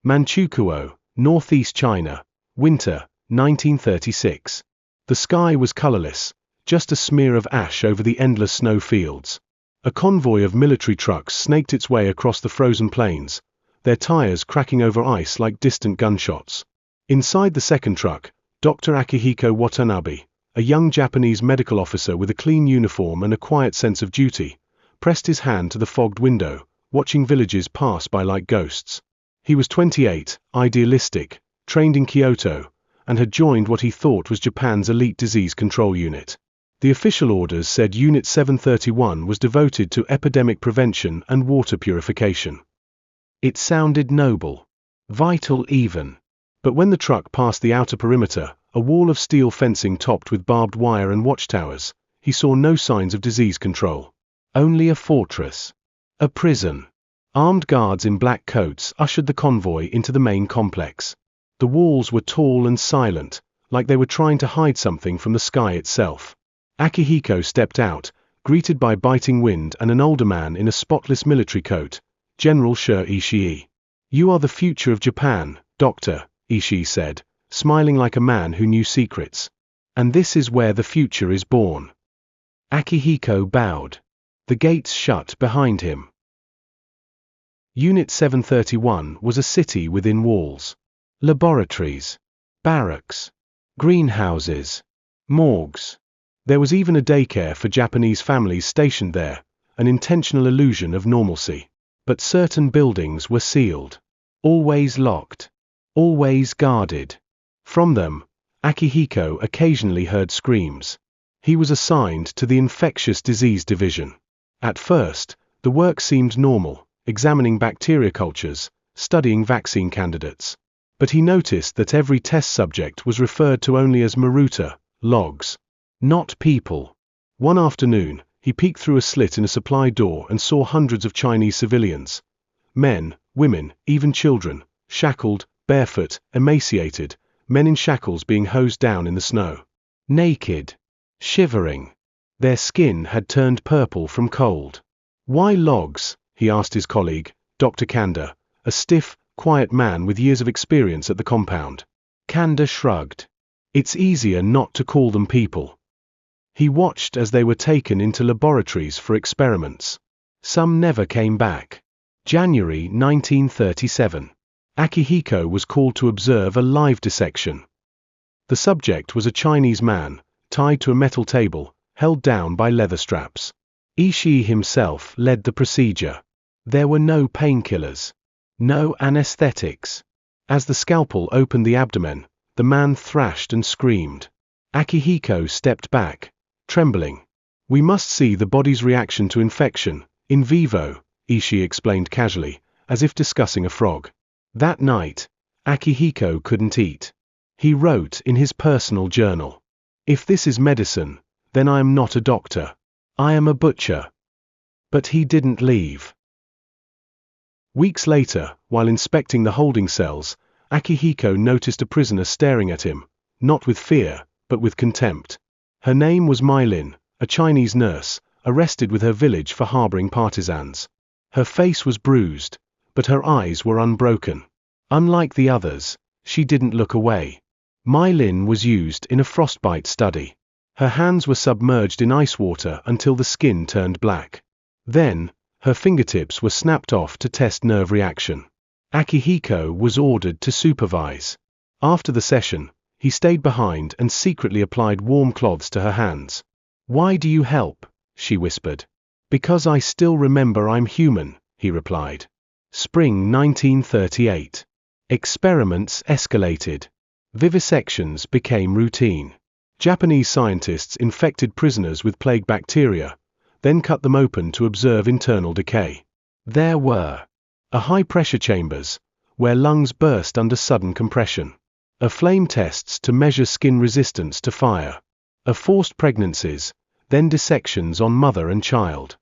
Manchuria, northeast China, winter, 1936. The sky was colorless, just a smear of ash over the endless snow fields. A convoy of military trucks snaked its way across the frozen plains, their tires cracking over ice like distant gunshots. Inside the second truck, Dr. Akihiko Watanabe, a young Japanese medical officer with a clean uniform and a quiet sense of duty, pressed his hand to the fogged window, watching villages pass by like ghosts. He was 28, idealistic, trained in Kyoto, and had joined what he thought was Japan's elite disease control unit. The official orders said Unit 731 was devoted to epidemic prevention and water purification. It sounded noble, vital even. But when the truck passed the outer perimeter, a wall of steel fencing topped with barbed wire and watchtowers, he saw no signs of disease control. Only a fortress. A prison. Armed guards in black coats ushered the convoy into the main complex. The walls were tall and silent, like they were trying to hide something from the sky itself. Akihiko stepped out, greeted by biting wind and an older man in a spotless military coat, General Sher Ishii. "You are the future of Japan, Doctor," Ishii said, smiling like a man who knew secrets. "And this is where the future is born." Akihiko bowed. The gates shut behind him. Unit 731 was a city within walls. Laboratories, barracks, greenhouses, morgues. There was even a daycare for Japanese families stationed there, an intentional illusion of normalcy. But certain buildings were sealed. Always locked. Always guarded. From them, Akihiko occasionally heard screams. He was assigned to the infectious disease division. At first, the work seemed normal, examining bacteria cultures, studying vaccine candidates. But he noticed that every test subject was referred to only as Maruta, logs, not people. One afternoon, he peeked through a slit in a supply door and saw hundreds of Chinese civilians. Men, women, even children, shackled, barefoot, emaciated, men in shackles being hosed down in the snow. Naked. Shivering. Their skin had turned purple from cold. "Why logs?" he asked his colleague, Dr. Kanda, a stiff, quiet man with years of experience at the compound. Kanda shrugged. "It's easier not to call them people." He watched as they were taken into laboratories for experiments. Some never came back. January 1937. Akihiko was called to observe a live dissection. The subject was a Chinese man, tied to a metal table, held down by leather straps. Ishii himself led the procedure. There were no painkillers. No anesthetics. As the scalpel opened the abdomen, the man thrashed and screamed. Akihiko stepped back, trembling. "We must see the body's reaction to infection, in vivo," Ishii explained casually, as if discussing a frog. That night, Akihiko couldn't eat. He wrote in his personal journal, "If this is medicine, then I am not a doctor. I am a butcher." But he didn't leave. Weeks later, while inspecting the holding cells, Akihiko noticed a prisoner staring at him, not with fear, but with contempt. Her name was Mylin, a Chinese nurse, arrested with her village for harboring partisans. Her face was bruised, but her eyes were unbroken. Unlike the others, she didn't look away. Mylin was used in a frostbite study. Her hands were submerged in ice water until the skin turned black. Then, her fingertips were snapped off to test nerve reaction. Akihiko was ordered to supervise. After the session, he stayed behind and secretly applied warm cloths to her hands. "Why do you help?" she whispered. "Because I still remember I'm human," he replied. Spring 1938. Experiments escalated. Vivisections became routine. Japanese scientists infected prisoners with plague bacteria, then cut them open to observe internal decay. There were high-pressure chambers, where lungs burst under sudden compression. Flame tests to measure skin resistance to fire. Forced pregnancies, then dissections on mother and child.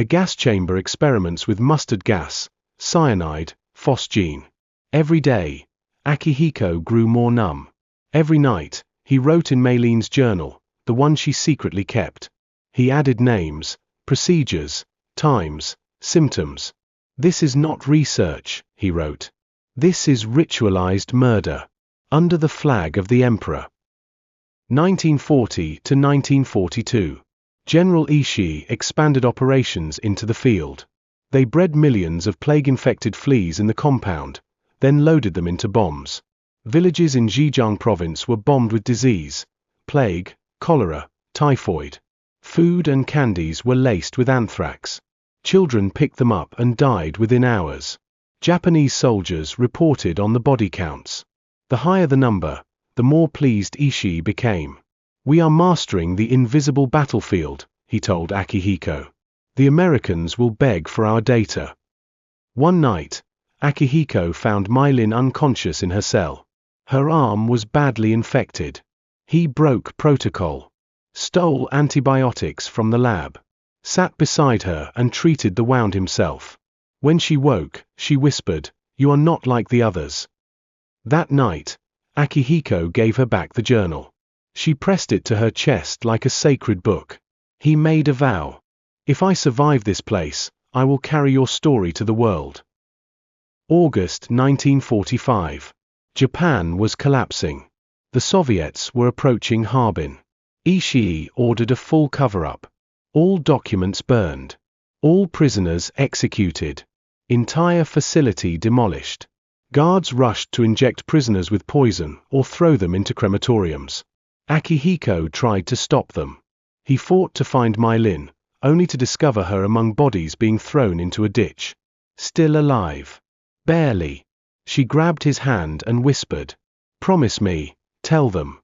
Gas chamber experiments with mustard gas, cyanide, phosgene. Every day, Akihiko grew more numb. Every night, he wrote in Maylin's journal, the one she secretly kept. He added names, procedures, times, symptoms. "This is not research," he wrote. This is ritualized murder. Under the flag of the emperor. 1940 to 1942. General Ishii expanded operations into the field. They bred millions of plague-infected fleas in the compound, then loaded them into bombs. Villages in Zhejiang province were bombed with disease, plague, cholera, typhoid. Food and candies were laced with anthrax. Children picked them up and died within hours. Japanese soldiers reported on the body counts. The higher the number, the more pleased Ishii became. "We are mastering the invisible battlefield," he told Akihiko. "The Americans will beg for our data." One night, Akihiko found Mylin unconscious in her cell. Her arm was badly infected. He broke protocol, stole antibiotics from the lab, sat beside her and treated the wound himself. When she woke, she whispered, "You are not like the others." That night, Akihiko gave her back the journal. She pressed it to her chest like a sacred book. He made a vow. "If I survive this place, I will carry your story to the world." August 1945. Japan was collapsing. The Soviets were approaching Harbin. Ishii ordered a full cover-up. All documents burned. All prisoners executed. Entire facility demolished. Guards rushed to inject prisoners with poison or throw them into crematoriums. Akihiko tried to stop them. He fought to find Mylin, only to discover her among bodies being thrown into a ditch. Still alive. Barely. She grabbed his hand and whispered, "Promise me, tell them."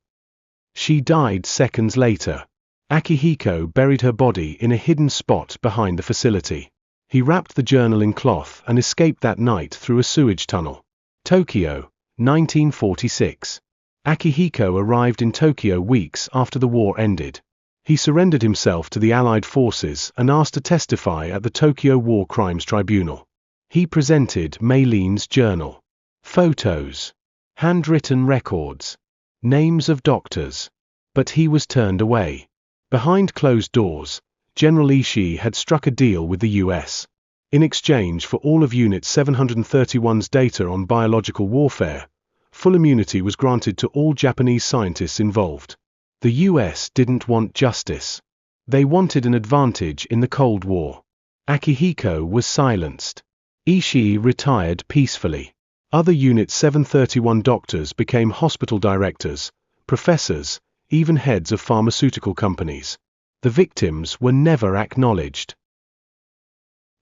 She died seconds later. Akihiko buried her body in a hidden spot behind the facility. He wrapped the journal in cloth and escaped that night through a sewage tunnel. Tokyo, 1946. Akihiko arrived in Tokyo weeks after the war ended. He surrendered himself to the Allied forces and asked to testify at the Tokyo War Crimes Tribunal. He presented Maylin's journal. Photos. Handwritten records. Names of doctors. But he was turned away. Behind closed doors, General Ishii had struck a deal with the US. In exchange for all of Unit 731's data on biological warfare, full immunity was granted to all Japanese scientists involved. The US didn't want justice. They wanted an advantage in the Cold War. Akihiko was silenced. Ishii retired peacefully. Other Unit 731 doctors became hospital directors, professors, even heads of pharmaceutical companies. The victims were never acknowledged.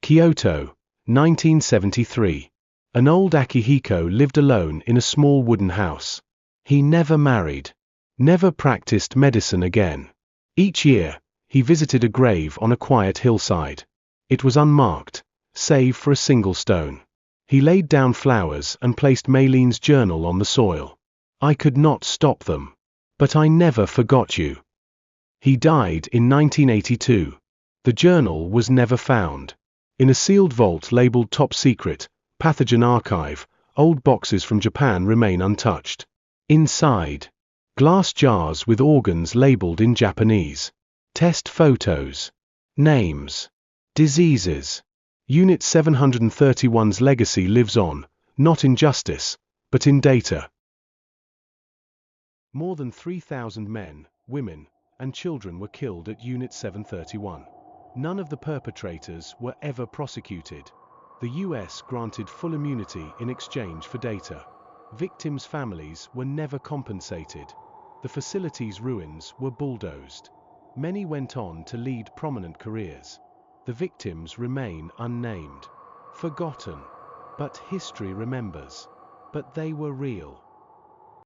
Kyoto, 1973. An old Akihiko lived alone in a small wooden house. He never married. Never practiced medicine again. Each year, he visited a grave on a quiet hillside. It was unmarked, save for a single stone. He laid down flowers and placed Maylin's journal on the soil. "I could not stop them. But I never forgot you." He died in 1982. The journal was never found. In a sealed vault labeled Top Secret, Pathogen Archive, old boxes from Japan remain untouched. Inside, glass jars with organs labeled in Japanese. Test photos. Names. Diseases. Unit 731's legacy lives on, not in justice, but in data. More than 3,000 men, women, and children were killed at Unit 731. None of the perpetrators were ever prosecuted. The US granted full immunity in exchange for data. Victims' families were never compensated. The facility's ruins were bulldozed. Many went on to lead prominent careers. The victims remain unnamed, forgotten. But history remembers. But they were real.